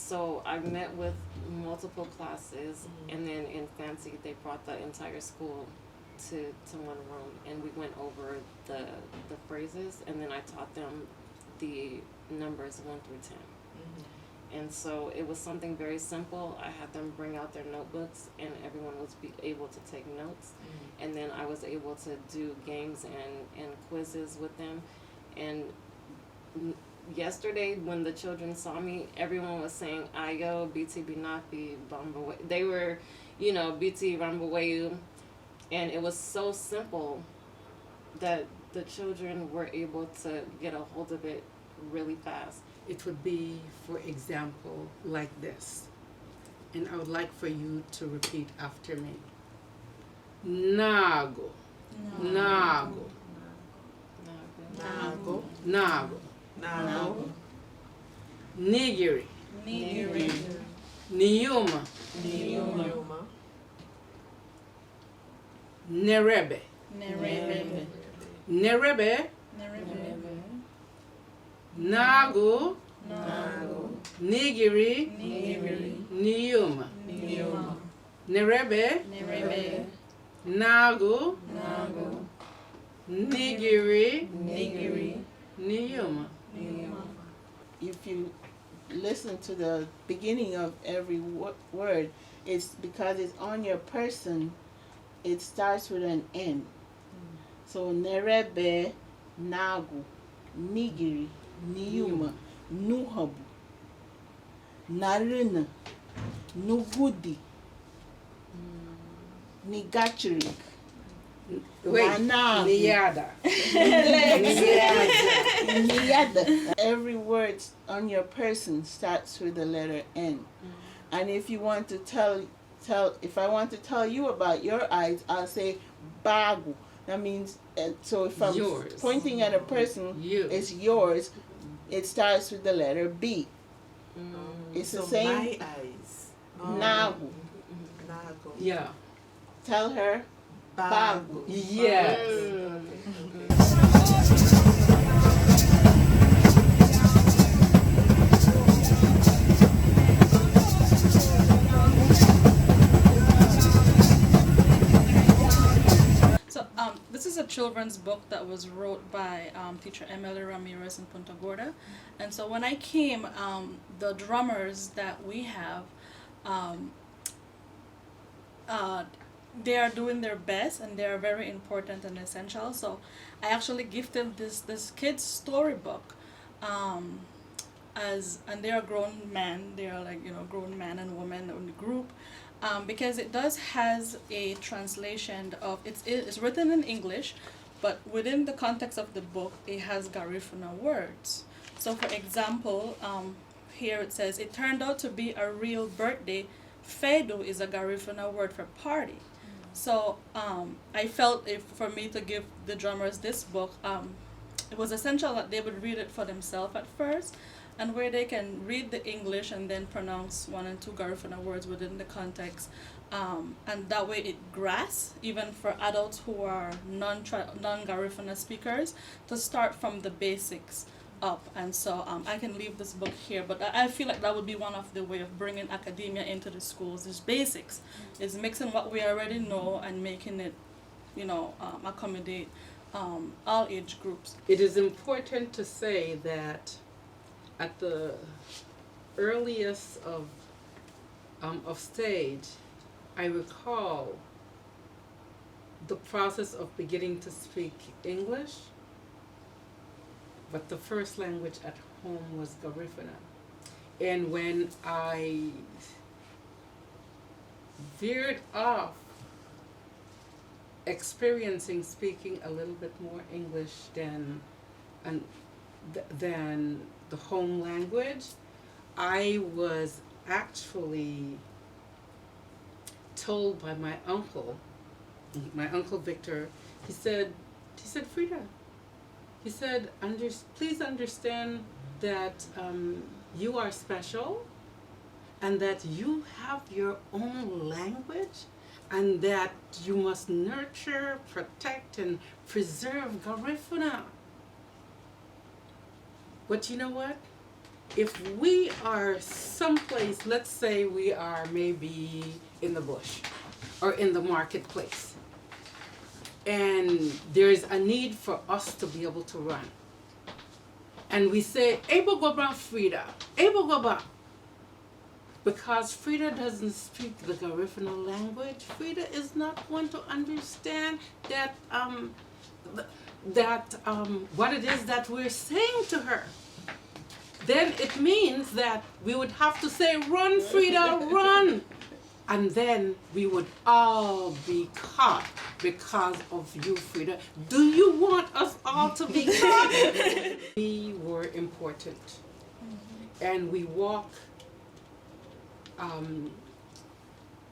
So I met with multiple classes, and then in Fancy they brought the entire school to one room, and we went over the phrases, and then I taught them the numbers 1 through 10. And so it was something very simple. I had them bring out their notebooks, and everyone was able to take notes. And then I was able to do games and quizzes with them. And yesterday, when the children saw me, everyone was saying Ayo, BT Binafi, Bamba. They were, BT Rambawayu. And it was so simple that the children were able to get a hold of it really fast. It would be, for example, like this. And I would like for you to repeat after me. Nago. Nago. Nago. Nago. Nago. Nigiri. Nigiri. Niuma. Niuma. Nerebe. Nerebe. Nerebe. Nerebe. Nago. Nago. Nigiri. Nigiri. Niuma. Niuma. Nerebe. Nerebe. Nago. Nago. Nigiri. Nigiri. Niuma. Niuma. If you listen to the beginning of every word, it's because it's on your person. It starts with an N. So Nerebe, Nagu, Nigiri, Niuma, Nuhabu, Naruna, Nugudi, Nigachirik. Wait. Nanagu. Niyada. Niyada. Every word on your person starts with the letter N. And if you want to tell, if I want to tell you about your eyes, I'll say Bagu. That means, so if I'm Yours. pointing at a person, You. it's yours. It starts with the letter B. It's the same. My eyes. Nagu. Nago. Yeah. Tell her Bagu. Yes. This is a children's book that was wrote by teacher Emily Ramirez in Punta Gorda. And so when I came, the drummers that we have, they are doing their best, and they are very important and essential. So I actually gifted this kid's storybook, and they are grown men. They are grown men and women in the group. Because it has a translation of, it's written in English, but within the context of the book, it has Garifuna words. So for example, here it says, it turned out to be a real birthday. Fedu is a Garifuna word for party. So I felt for me to give the drummers this book, it was essential that they would read it for themselves at first, and where they can read the English and then pronounce 1 and 2 Garifuna words within the context. And that way it grasps, even for adults who are non-Garifuna speakers, to start from the basics up. And so I can leave this book here, but I feel like that would be one of the way of bringing academia into the schools, is basics, is mixing what we already know and making it, accommodate all age groups. It is important to say that at the earliest of stage, I recall the process of beginning to speak English, but the first language at home was Garifuna. And when I veered off experiencing speaking a little bit more English than the home language, I was actually told by my uncle Victor, he said, Frida, he said, please understand that you are special, and that you have your own language, and that you must nurture, protect, and preserve Garifuna. But you know what? if we are someplace, let's say we are maybe in the bush or in the marketplace, and there's a need for us to be able to run. And we say, Able go back Frida, Able go back. Because Frida doesn't speak the Garifuna language, Frida is not going to understand that what it is that we're saying to her. Then it means that we would have to say, run, Frida, run. And then we would all be caught because of you, Frida. Do you want us all to be caught? We were important. And we walk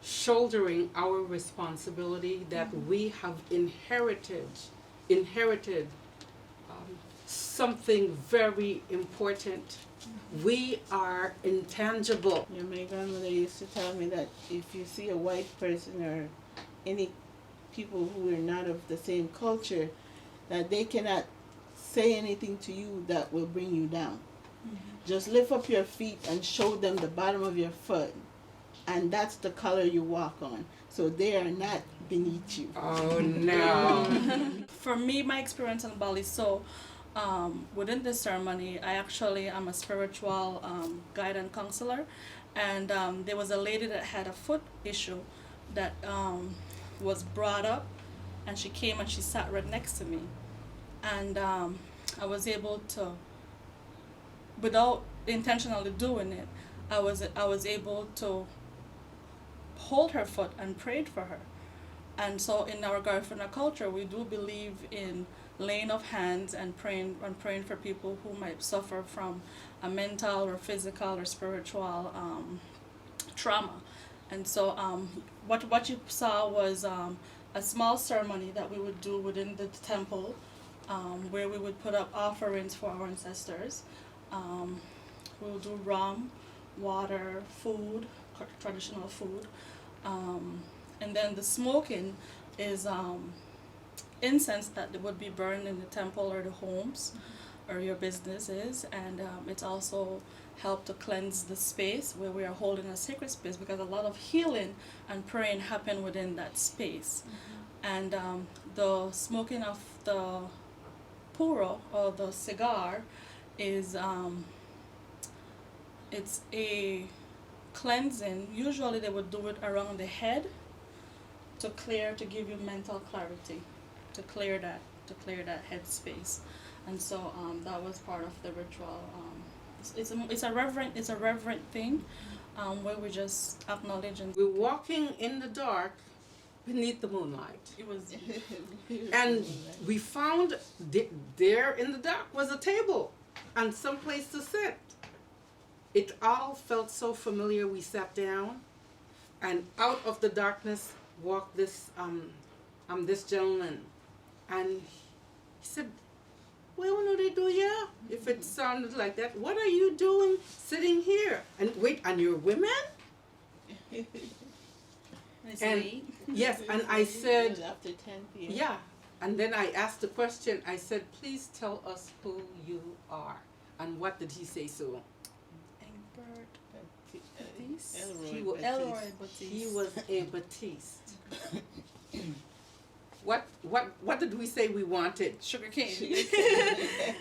shouldering our responsibility that we have inherited something very important. We are intangible. Yeah, my grandmother used to tell me that if you see a white person or any people who are not of the same culture, that they cannot say anything to you that will bring you down. Just lift up your feet and show them the bottom of your foot, and that's the color you walk on. So they are not beneath you. Oh no. For me, my experience in Baliceaux, within this ceremony, I actually am a spiritual guide and counselor, and there was a lady that had a foot issue that was brought up, and she came and she sat right next to me, and I was able to, without intentionally doing it, I was able to hold her foot and prayed for her. And so in our Garifuna culture, we do believe in laying of hands and praying for people who might suffer from a mental or physical or spiritual trauma. And so what you saw was a small ceremony that we would do within the temple, where we would put up offerings for our ancestors. We will do rum, water, food, traditional food. And then the smoking is incense that would be burned in the temple or the homes or your businesses. And it's also helped to cleanse the space where we are holding a sacred space, because a lot of healing and praying happen within that space. And the smoking of the puro or the cigar is it's a cleansing. Usually they would do it around the head to give you mental clarity, to clear that head space. And so that was part of the ritual. It's a reverent thing, where we just acknowledge and We're walking in the dark beneath the moonlight. it was And we found there in the dark was a table and some place to sit. It all felt so familiar. We sat down, and out of the darkness walked this gentleman, and he said, "Well, no, they do, yeah." If it sounded like that, what are you doing sitting here? And wait, and you're women? it's And- late. Yes, and I said, after 10 p.m. yeah. And then I asked the question. I said, "Please tell us who you are." And what did he say, Sue? Egbert Batiste. He wa- Elroy He Batiste. was a Batiste. What did we say we wanted? Sugar cane.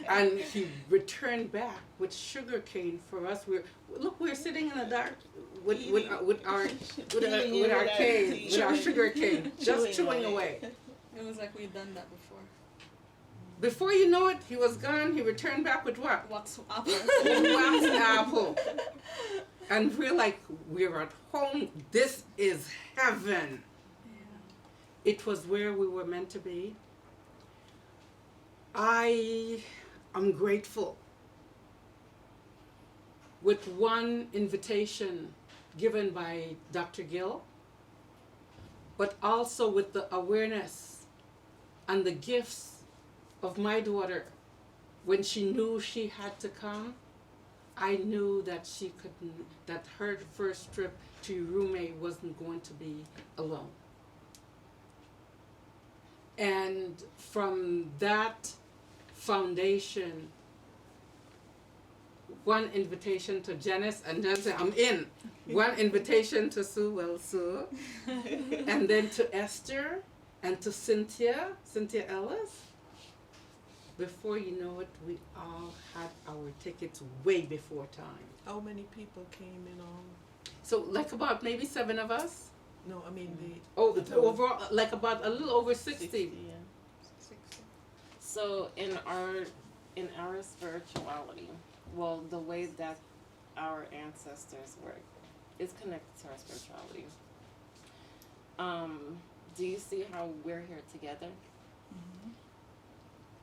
And he returned back with sugar cane for us. We're sitting in the dark with our cane, with our sugar cane, just chewing away. It was like we'd done that before. Before you know it, he was gone. He returned back with what? Wax apple. Wax apple. And we're like, we're at home. This is heaven. It was where we were meant to be. I am grateful with one invitation given by Dr. Gill, but also with the awareness and the gifts of my daughter. When she knew she had to come, I knew that that her first trip to Yurumein wasn't going to be alone. And from that foundation, one invitation to Janice, and then say, I'm in. One invitation to Sue, well, Sue. And then to Esther, and to Cynthia Ellis. Before you know it, we all had our tickets way before time. How many people came in all? So like about maybe 7 of us. No, I mean the. Oh, overall, like about a little over 60. So in our spirituality, well, the way that our ancestors work is connected to our spirituality. Do you see how we're here together? Mm-hmm.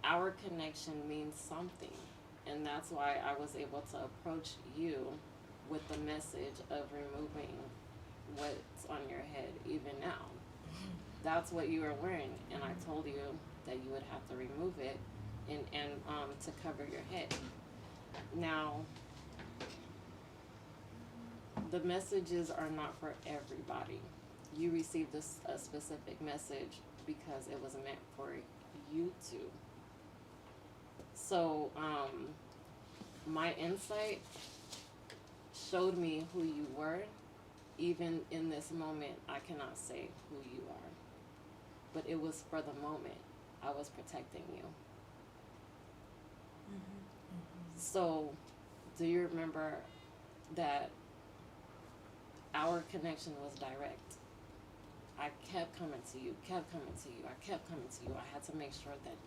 Our connection means something, and that's why I was able to approach you with the message of removing what's on your head even now. That's what you were wearing, and I told you that you would have to remove it and to cover your head. Now, the messages are not for everybody. You received a specific message because it was meant for you to. So, my insight showed me who you were. Even in this moment, I cannot say who you are. But it was for the moment. I was protecting you. So, do you remember that our connection was direct? I kept coming to you, I kept coming to you. I had to make sure that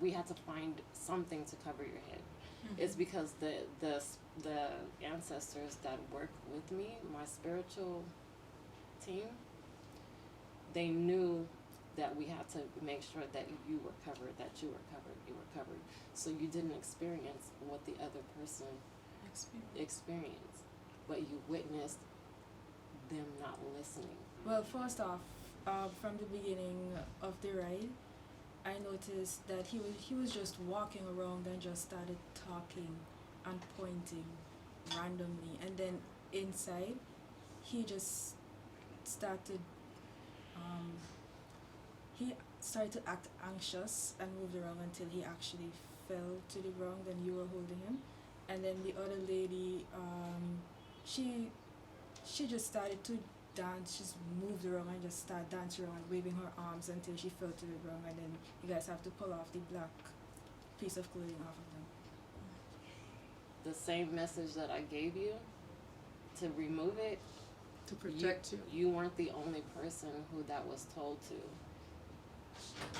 we had to find something to cover your head. Mm-hmm. It's because the ancestors that work with me, my spiritual team, they knew that we had to make sure that you were covered, you were covered. So you didn't experience what the other person experienced, but you witnessed them not listening. Well, first off, from the beginning of the ride, I noticed that he was just walking around and just started talking and pointing randomly, and then inside, he just started. He started to act anxious and moved around until he actually fell to the ground, and you were holding him. And then the other lady, she just started to dance. She's moved around and just started dancing around, waving her arms until she fell to the ground. And then you guys have to pull off the black piece of clothing off of them. The same message that I gave you to remove it, To protect you. You weren't the only person who that was told to.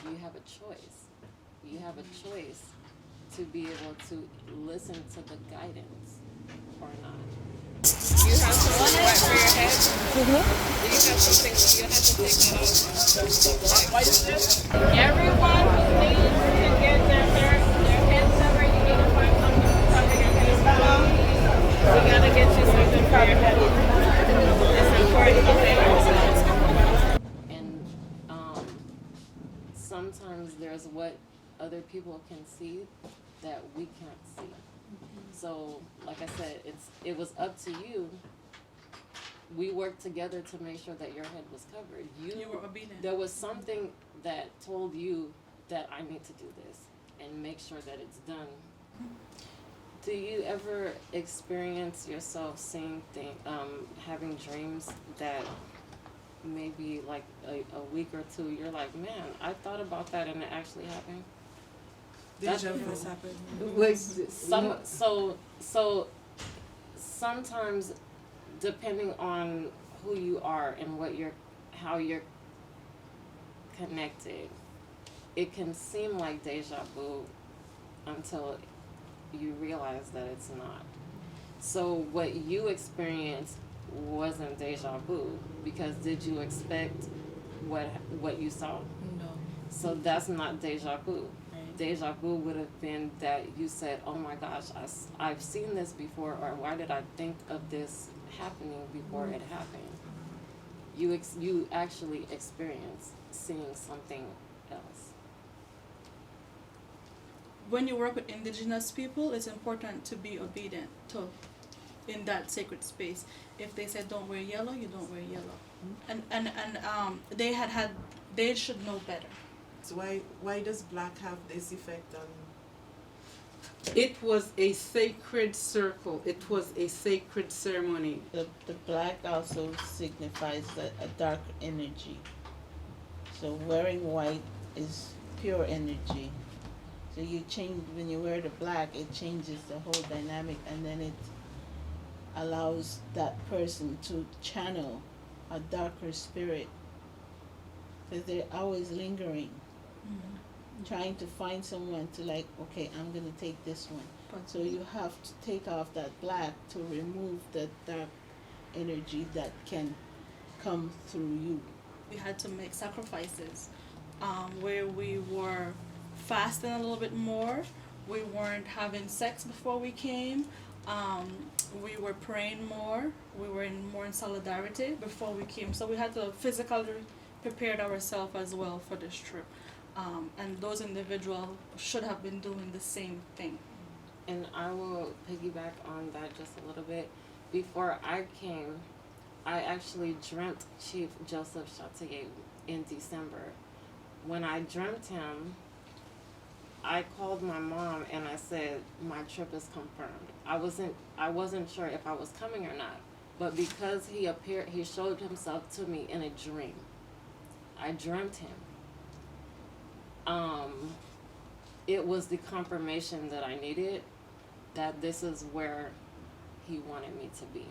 You have a choice. You have a choice to be able to listen to the guidance or not. You have something wet for your head? Mm-hmm. You have something, you have to take that off. What is this? Everyone who needs to get their head covered, you need to find something to cover your head. We gotta get you something for your head. It's important to say ourselves. And sometimes there's what other people can see that we can't see. So, like I said, it was up to you. We worked together to make sure that your head was covered. You were obedient. There was something that told you that I need to do this and make sure that it's done. Do you ever experience yourself seeing having dreams that maybe like a week or two, you're like, man, I thought about that and it actually happened? Deja vu. What's happened? So sometimes, depending on who you are and how you're connected, it can seem like deja vu until you realize that it's not. So what you experienced wasn't deja vu, because did you expect what you saw? No. So that's not deja vu. Right. Deja vu would have been that you said, oh my gosh, I've seen this before, or why did I think of this happening before it happened? You actually experienced seeing something else. When you work with indigenous people, it's important to be obedient to in that sacred space. If they said don't wear yellow, you don't wear yellow. And they should know better. So why does black have this effect on It was a sacred circle. It was a sacred ceremony. The black also signifies a dark energy. So wearing white is pure energy. So you change when you wear the black, it changes the whole dynamic, and then it allows that person to channel a darker spirit, because they're always lingering, trying to find someone to like, okay, I'm gonna take this one. So you have to take off that black to remove the dark energy that can come through you. We had to make sacrifices, where we were fasting a little bit more. We weren't having sex before we came. We were praying more. We were more in solidarity before we came. So we had to physically prepare ourselves as well for this trip. And those individuals should have been doing the same thing. And I will piggyback on that just a little bit. Before I came, I actually dreamt Chief Joseph Chatier in December. When I dreamt him, I called my mom and I said, my trip is confirmed. I wasn't sure if I was coming or not. But because he appeared, he showed himself to me in a dream. I dreamt him. It was the confirmation that I needed, that this is where he wanted me to be.